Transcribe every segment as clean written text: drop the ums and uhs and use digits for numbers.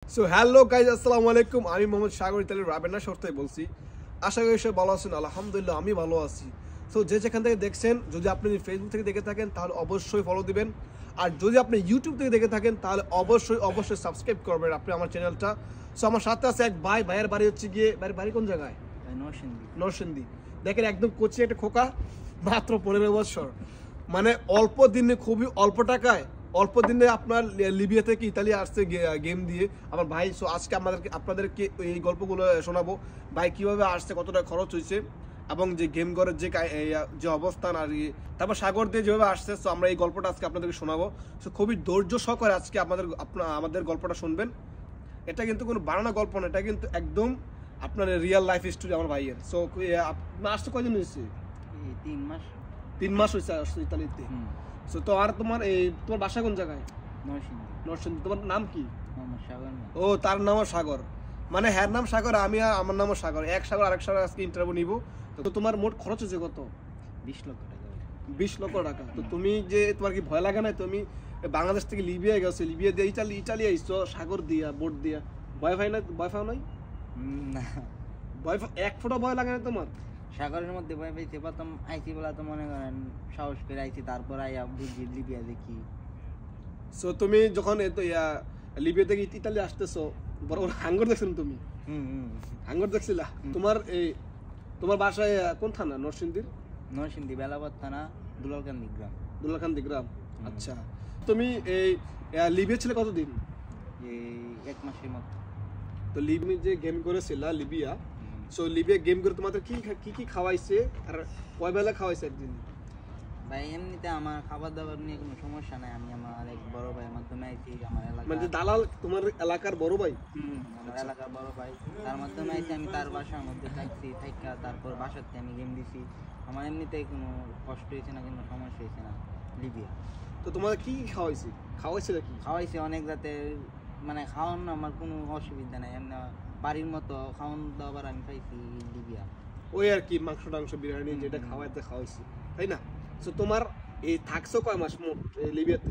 So hello guys, আসসালামু আলাইকুম। আমি মোহাম্মদ সাগর ইতালির রাবেনা শর্তায় বলছি। আশা করি সব ভালো আছেন। আলহামদুলিল্লাহ আমি ভালো আছি। সো যে যেখান থেকে দেখছেন, যদি আপনি ফেসবুক থেকে দেখে থাকেন তাহলে অবশ্যই ফলো দিবেন, আর যদি আপনি ইউটিউব থেকে দেখে থাকেন তাহলে অবশ্যই সাবস্ক্রাইব করবেন আপনি আমার চ্যানেলটা। সো আমার সাথে আছে এক ভাইয়ের বাড়ি হচ্ছে গিয়ে বাড়ি কোন জায়গায়? নরসিংদী। দেখেন একদম কোচি একটা খোকা, মাত্র 15 বছর, মানে অল্প দিনে, খুবই অল্প টাকায়, অল্প দিনে আপনার লিবিয়া থেকে ইতালি আসছে গেম দিয়ে আমার ভাই। সো আজকে আপনাদেরকে এই গল্পগুলো শোনাবো, ভাই কিভাবে আসছে, কতটা খরচ হয়েছে, এবং যে গেম ঘরের যে অবস্থান আর তারপর সাগর দিয়ে যেভাবে আসছে। সো আমরা এই গল্পটা আজকে আপনাদেরকে শোনাবো। সো খুবই ধৈর্য সহকারে আজকে আমাদের গল্পটা শুনবেন। এটা কিন্তু কোনো বানানো গল্প না, এটা কিন্তু একদম আপনার রিয়েল লাইফ স্টোরি আমার ভাইয়ের। সো আসতে কয়দিন হয়েছে? 3 মাস হয়েছে আসছে ইতালিতে। সো তো আর তোমার বাসা কোন জায়গায়? নরসিংদী। তোমার নাম কি? ও, তার নামও সাগর, মানে হ্যাঁ নাম সাগর, আমার নামও সাগর। এক সাগর আরেক সাগর আজকে ইন্টারভিউ নিব। তো তোমার মোট খরচ হয়েছে কত? 20 লক্ষ টাকা। 20 লক্ষ টাকা। তো তুমি যে, তোমার কি ভয় লাগে না? তুমি বাংলাদেশ থেকে লিবিয়া গেছো, লিবিয়া দিয়ে ইটালি আইছো সাগর দিয়া, বোট দিয়া, ভয় পাও নাই? না, এক ফোঁটা ভয় লাগে না তোমার? সাগরের মধ্যে ভয় পাইতে প্রথম আইসি বলা তো মনে করেন সাহস করে আইসি, তারপর আইয়া বুঝি লিবিয়া দেখি। সো তুমি যখন লিবিয়া থেকে ইতালি আসতেছো, বড় হাঙ্গর দেখছেন তুমি? হাঙ্গর দেখছিলা? তোমার বাসায় কোন থানা? নরসিংদী বেলাবাদ থানা, দুলালকান্দি গ্রাম। আচ্ছা, তুমি লিবিয়া ছিলে কতদিন? এই 1 মাসের মতো। তো লিবিয়া যে গেম করেছিল লিবিয়া, সো লিবিয়া গেম করে তোমাদের কি খাওয়াইছে, আর কয় বেলা খাওয়াইছে একদিন? ভাই এমনিতে আমার খাবার দাবার নিয়ে কোনো সমস্যা নাই। আমি আমার এক বড় ভাইয়ের মাধ্যমে আইছি, আমার এলাকা, মানে দালাল তোমার এলাকার বড় ভাই? আমার এলাকার বড় ভাই, তার মাধ্যমে আইছি। আমি তার বাসার মধ্যে থাইকা তারপর বাসাতে আমি গেম দিছি। আমার এমনিতে কোনো কষ্ট হয়েছে না, কোনো সমস্যা হয়েছে না লিবিয়া। তো তোমাদের কি খাওয়াইছে কি? খাওয়াইছে অনেক জাতের, মানে খাওয়ান আমার কোনো অসুবিধা নাই। এমনি বাড়ির মতো খাওয়ান দাবার আমি খাইছি লিবিয়া। ওই আর কি, মাংস বিরিয়ানি যেটা খাওয়াইছে, তাই না? সো তোমার থাকছো কয় মাস মোট লিবিয়াতে?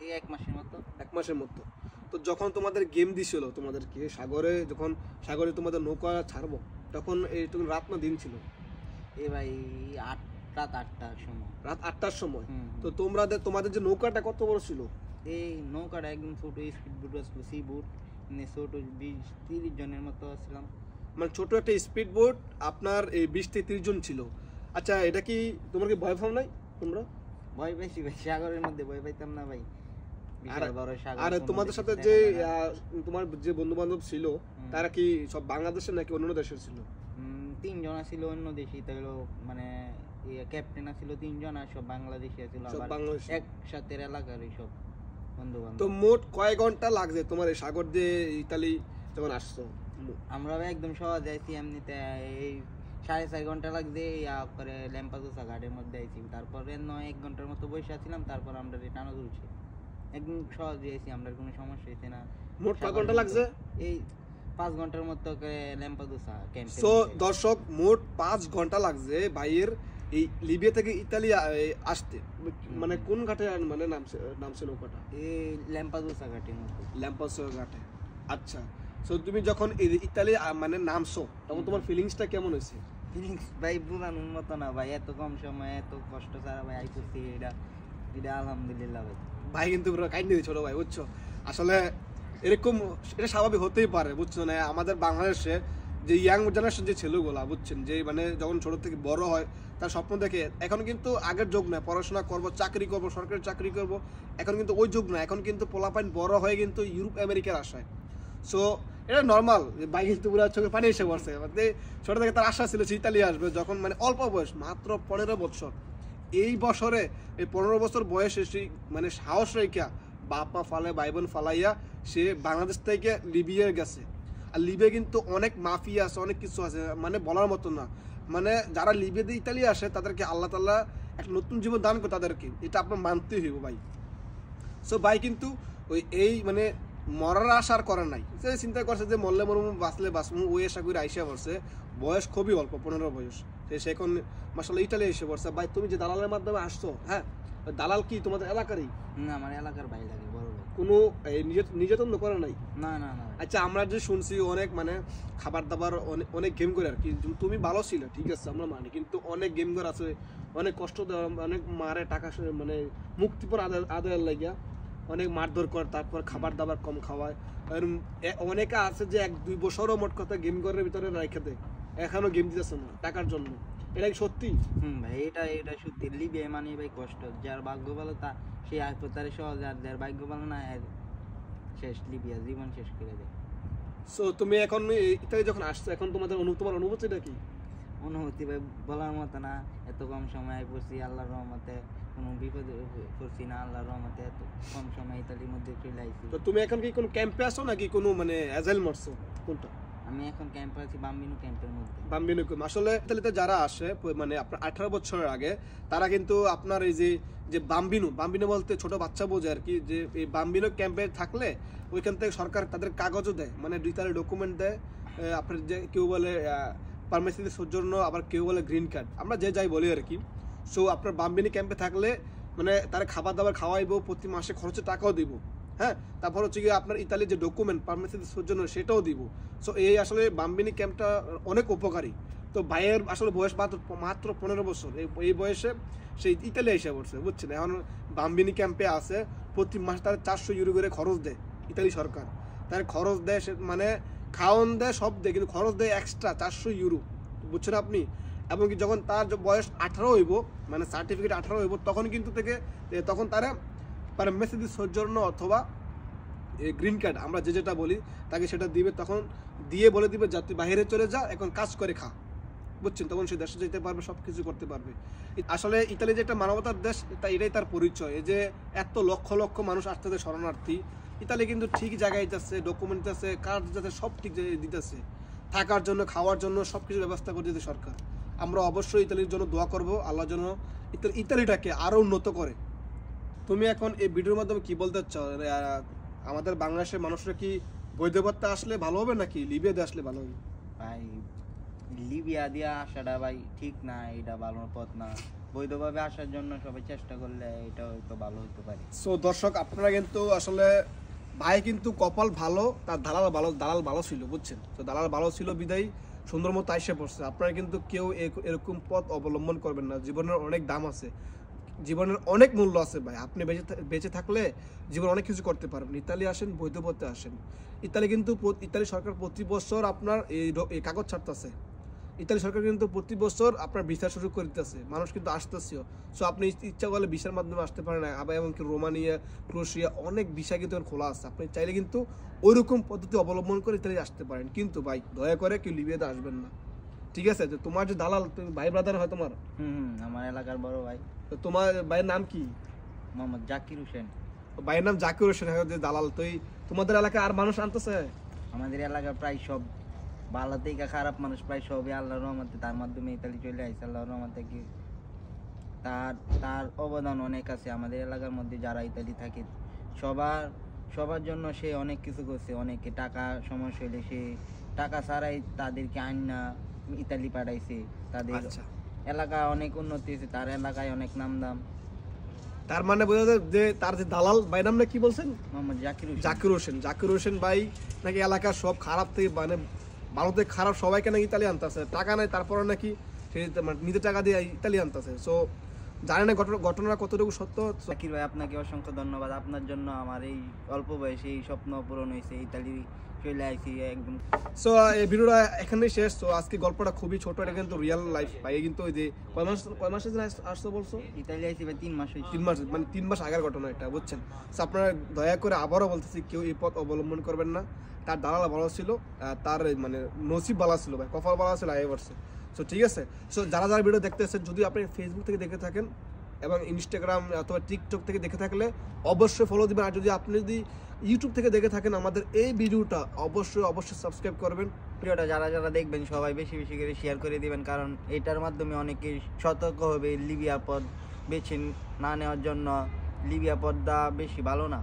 এই 1 মাসের মতো। 1 মাসের মতো। তো যখন তোমাদের গেম দিছিল, তোমাদেরকে সাগরে তোমাদের নৌকা ছাড়বো, তখন তখন রাত না দিন ছিল? ভাই রাত 8টার সময়। রাত 8টার সময়। তো তোমাদের যে নৌকাটা কত বড় ছিল? এই নৌকাটা একদম ছোট স্পিড বোট আসলো, সি বোট, মানে ছোট 20-30 জনের মতো আসছিলাম। মানে ছোট একটা স্পিড বোট, আপনার 20-30 জন ছিল। আচ্ছা, এটা কি তোমার কি ভয় নাই? তোমরা ভয় পাইছি ভাই, সাগরের মধ্যে ভয় পাইতাম না ভাই। আর তোমাদের সাথে যে তোমার যে বন্ধু বান্ধব ছিল, তারা কি সব বাংলাদেশের নাকি অন্য দেশের ছিল? 3 জন ছিল অন্য দেশি, তাইলো মানে ক্যাপ্টেন ছিল 3 জন, আর সব বাংলাদেশি ছিল, একসাথে এলাকার সব বন্ধু বান্ধব। তো মোট কয় ঘন্টা লাগছে তোমার এই সাগর দিয়ে ইতালি যখন আসছো? আমরা একদম সহজ আইছি, এমনিতে এই 4.5 ঘন্টা লাগছে। পরে ল্যাম্পাদোসা ঘাটের মধ্যে আইছি, তারপরে 1 ঘন্টার মতো বসে আছিলাম, তারপর আমরা টানা তুলছি। একদম সহজ আইছি, আমরা কোনো সমস্যা হইছে না। মোট কয় ঘন্টা লাগছে? এই 5 ঘন্টার মতো ল্যাম্পাদোসা ক্যাম্পে। সো দর্শক, মোট 5 ঘন্টা লাগছে ভাইয়ের এই লিবিয়া থেকে ইতালি আসতে। মানে কোন ঘাটে মানে নামছে নৌকাটা? এই ল্যাম্পাদোসা ঘাটের মতো। ল্যাম্পাদোসা ঘাটে। আচ্ছা, সো তুমি যখন ইতালি মানে নামছো, তখন তোমার ফিলিংসটা কেমন হয়েছে? ফিলিংস ভাই বুঝানোর মতো না ভাই, এত কম সময়ে এত কষ্ট ছাড়া ভাই আইতেছি, এটা আলহামদুলিল্লাহ ভাই। ভাই কিন্তু পুরো কাইন্ড দিয়ে ছোট ভাই, বুঝছো? আসলে এরকম এটা স্বাভাবিক হতেই পারে, বুঝছো না? আমাদের বাংলাদেশে যে ইয়াং জেনারেশন যে ছেলেগুলা, বুঝছেন, যে মানে যখন ছোট থেকে বড় হয় তার স্বপ্ন দেখে, এখন কিন্তু আগের যুগ নয়, পড়াশোনা করবো, চাকরি করবো, সরকারি চাকরি করবো, এখন কিন্তু ওই যুগ না। এখন কিন্তু পোলাপাইন বড় হয়ে কিন্তু ইউরোপ আমেরিকার আশায়। সো এটা নর্মাল, ভাই কিন্তু পুরো চোখে পানি এসে পড়ছে। ছোট থেকে তার আশা ছিল ইতালি আসবে, যখন মানে অল্প বয়স, মাত্র 15 বছর। এই বছরে, এই 15 বছর বয়সে সে মানে সাহস রেখা বাপ মা ভাই বোন ফালাইয়া সে বাংলাদেশ থেকে লিবিয়া গেছে। আর লিবিয়া কিন্তু অনেক মাফিয়া আছে, অনেক কিছু আছে, মানে বলার মতো না। মানে যারা লিবিয়াতে ইতালি আসে তাদেরকে আল্লাহ তাআলা একটা নতুন জীবন দান করে তাদেরকে, এটা আপনার মানতেই হইব ভাই। সো ভাই কিন্তু মানে মরার আশা আর করে নাই, সে চিন্তা করছে যে মরলে মরমু, বাঁচলে বাঁচমু, ওই আশা করে আইসা পড়ছে। বয়স খুবই অল্প, 15 বয়স। সে এখন মাশাআল্লাহ ইতালি এসে পড়ছে। ভাই তুমি যে দালালের মাধ্যমে আসছো, হ্যাঁ, দালাল কি তোমাদের এলাকারই? না, আমার এলাকার ভাই লাগে, বড় ভাই। কোনো নির্যাতন তো করে নাই? না না না। আচ্ছা, আমরা যে শুনছি অনেক মানে খাবার দাবার অনেক গেম করে আর কি, তুমি ভালো ছিল ঠিক আছে আমরা মানি, কিন্তু অনেক গেম করে আছে, অনেক কষ্ট দেওয়া, অনেক মারে টাকা মানে মুক্তিপণ আদায়ের লাগিয়া অনেক মারধর করে, তারপর খাবার দাবার কম খাওয়ায়। অনেকে আছে যে 1-2 বছরও মোট কথা গেম ঘরের ভিতরে রেখে দেয়, এখনো গেম দিতেছে না টাকার জন্য। এটা কি সত্যি? ভাই এটা সত্যি। লিবিয়া মানে ভাই কষ্ট, যার ভাগ্য ভালো তা সে আসতে সহজ, আর যার ভাগ্য ভালো না শেষ, লিবিয়া জীবন শেষ করে দেয়। সো তুমি এখন ইতালি যখন আসছো, এখন তোমার অনুভূতিটা কি? অনুভূতি ভাই বলার মতো না, এত কম সময় পড়ছি আল্লাহর রহমতে, কোনো বিপদে পড়ছি না আল্লাহর রহমতে, এত কম সময় ইতালির মধ্যে চলে আইছি। তো তুমি এখন কি কোনো ক্যাম্পে আসো নাকি কোনো মানে অ্যাজাইল মারছো, কোনটা? আমি এখন ক্যাম্পে আছি, বাম্বিনো ক্যাম্পের মধ্যে। Bambino camp. আসলে ইতালিতে যারা আসে মানে আপনার 18 বছরের আগে, তারা কিন্তু আপনার এই যে বাম্বিনো বলতে ছোট বাচ্চা বোঝে আর কি, যে এই বাম্বিনো ক্যাম্পে থাকলে ওইখান থেকে সরকার তাদের কাগজও দেয়, মানে ডিজিটাল ডকুমেন্ট দেয়। আপনার যে কেউ বলে পারমিশনের সৌজন্য, আবার কেউ বলে গ্রিন কার্ড, আমরা যে যাই বলি আর কি। সো আপনার বাম্বিনি ক্যাম্পে থাকলে মানে তারা খাবার দাবার খাওয়াইবো, প্রতি মাসে খরচের টাকাও দিব, হ্যাঁ। তারপর হচ্ছে গিয়ে আপনার ইতালির যে ডকুমেন্ট পারমিশনের সৌজন্য সেটাও দিব। সো এই আসলে বাম্বিনি ক্যাম্পটা অনেক উপকারী। তো ভাইয়ের আসলে বয়স মাত্র 15 বছর, এই বয়সে সেই ইতালি এসে পড়ছে, বুঝছেন। এখন বাম্বিনি ক্যাম্পে আছে, প্রতি মাসে তার 400 ইউরো করে খরচ দেয় ইতালি সরকার। তার খরচ দেয়, মানে খাওয়ান দেয়, সব দেয়, কিন্তু খরচ দেয় এক্সট্রা 400 ইউরো, বুঝছেন আপনি। এবং কি যখন তার বয়স 18 হইব, মানে সার্টিফিকেট 18 হইব, তখন তারা পারমিশনের সৌজন্য অথবা গ্রিন কার্ড, আমরা যেটা বলি তাকে সেটা দিবে। তখন দিয়ে বলে দিবে যা তুই বাইরে চলে যা, এখন কাজ করে খা, বুঝছেন। তখন সে দেশে যেতে পারবে, সব কিছু করতে পারবে। আসলে ইতালি যে একটা মানবতার দেশ, এটাই তার পরিচয়। এই যে এত লক্ষ লক্ষ মানুষ আসতেছে শরণার্থী, ইতালি কিন্তু ঠিক জায়গায় যাচ্ছে, ডকুমেন্ট আছে, কার্ড যাচ্ছে, সব ঠিক জায়গায় দিতেছে। থাকার জন্য, খাওয়ার জন্য সব কিছু ব্যবস্থা করে দিতে সরকার। আমরা অবশ্যই ইতালির জন্য দোয়া করব, আল্লাহর জন্য ইতালিটাকে আরও উন্নত করে। তুমি এখন এই ভিডিওর মাধ্যমে কি বলতে চাও? আমাদের বাংলাদেশের মানুষরা কি বৈধভাবে আসলে ভালো হবে নাকি লিবিয়াতে আসলে ভালো হবে? ভাই লিবিয়া দিয়ে আসাটা ভাই ঠিক না, এটা ভালো পথ না। বৈধভাবে আসার জন্য সবাই চেষ্টা করলে এটা হয়তো ভালো হতে পারে। সো দর্শক, আপনারা কিন্তু আসলে ভাই কিন্তু কপাল ভালো, তার দালাল ভালো ছিল, বুঝছেন। তো দালাল ভালো ছিল বিদায় সুন্দর মতো আইসে পড়ছে। আপনারা কিন্তু কেউ এরকম পথ অবলম্বন করবেন না। জীবনের অনেক দাম আছে, জীবনের অনেক মূল্য আছে ভাই। আপনি বেঁচে থাকলে জীবন অনেক কিছু করতে পারবেন। ইতালি আসেন, বৈধ পথে আসেন। ইতালি সরকার প্রতি বছর আপনার এই কাগজ ছাড়তেছে। ইতালি সরকার কিন্তু প্রতি বছর আপনার ভিসা শুরু করে দিতেছে, মানুষ কিন্তু আসতেছেও। সো আপনি ইচ্ছা করলে ভিসার মাধ্যমে আসতে পারেন। আবার এমনকি রোমানিয়া, ক্রোয়েশিয়া অনেক ভিসা কিন্তু খোলা আছে। আপনি চাইলে কিন্তু ওইরকম পদ্ধতি অবলম্বন করে ইতালি আসতে পারেন। কিন্তু ভাই দয়া করে কেউ লিবিয়াতে আসবেন না, ঠিক আছে? তো তোমার যে দালাল, তুমি ভাই ব্রাদার হয় তোমার? আমার এলাকার বড় ভাই। তো তোমার ভাইয়ের নাম কি? মোহাম্মদ জাকির হোসেন। ভাইয়ের নাম জাকির হোসেন, যে দালাল। তো তোমাদের এলাকায় আর মানুষ আনতেছে? আমাদের এলাকার প্রায় সব ভালো থেকে খারাপ মানুষ প্রায় সবই আল্লাহর রহমতে তার মাধ্যমে ইতালি চলে আসছে। আল্লাহর রহমতে কি তার অবদান অনেক আছে আমাদের এলাকার মধ্যে যারা ইতালি থাকে। সবার জন্য সে অনেক কিছু করছে। অনেকে টাকা সমস্যা হলে সে টাকা ছাড়াই তাদেরকে আইনা ইতালি পাঠাইছে। তাদের এলাকা অনেক উন্নতি হয়েছে, তার এলাকায় অনেক নাম দাম। তার মানে বোঝা যায় যে তার যে দালাল ভাই নামটা কি বলছেন? মোহাম্মদ জাকির হোসেন ভাই নাকি এলাকার সব খারাপ থেকে মানে ভালো থেকে খারাপ সবাইকে নাকি ইতালি আনতেছে। টাকা নাই, তারপরে নাকি সে নিজের টাকা দিয়ে ইতালি আনতেছে। সো জানি না ঘটনা কতটুকু সত্য। জাকির ভাই, আপনাকে অসংখ্য ধন্যবাদ। আপনার জন্য আমার এই অল্প বয়সে এই স্বপ্ন পূরণ হয়েছে, ইতালি চলে আইছি একদম। সো এই ভিডিওটা এখানেই শেষ। তো আজকে গল্পটা খুবই ছোট, এটা কিন্তু রিয়েল লাইফ ভাই। কিন্তু ওই যে কয় মাসে আসছো বলছো? ইতালি আইছি ভাই 3 মাস হয়েছে। 3 মাস মানে 3 মাস আগের ঘটনা এটা, বুঝছেন। সো আপনারা দয়া করে আবারও বলতেছি, কেউ এই পথ অবলম্বন করবেন না। তার দালাল ভালো ছিল, তার মানে নসিব ভালো ছিল ভাই, কপাল ভালো ছিল আগে বছর। সো ঠিক আছে। সো যারা ভিডিও দেখতেছেন, যদি আপনি ফেসবুক থেকে দেখে থাকেন এবং ইনস্টাগ্রাম অথবা টিকটক থেকে দেখে থাকলে অবশ্যই ফলো দিবেন। আর যদি ইউটিউব থেকে দেখে থাকেন আমাদের এই ভিডিওটা, অবশ্যই সাবস্ক্রাইব করবেন। ভিডিওটা যারা দেখবেন সবাই বেশি বেশি করে শেয়ার করে দিবেন, কারণ এটার মাধ্যমে অনেকে সতর্ক হবে লিবিয়া পথ বেছে না নেওয়ার জন্য। লিবিয়া পথটা বেশি ভালো না।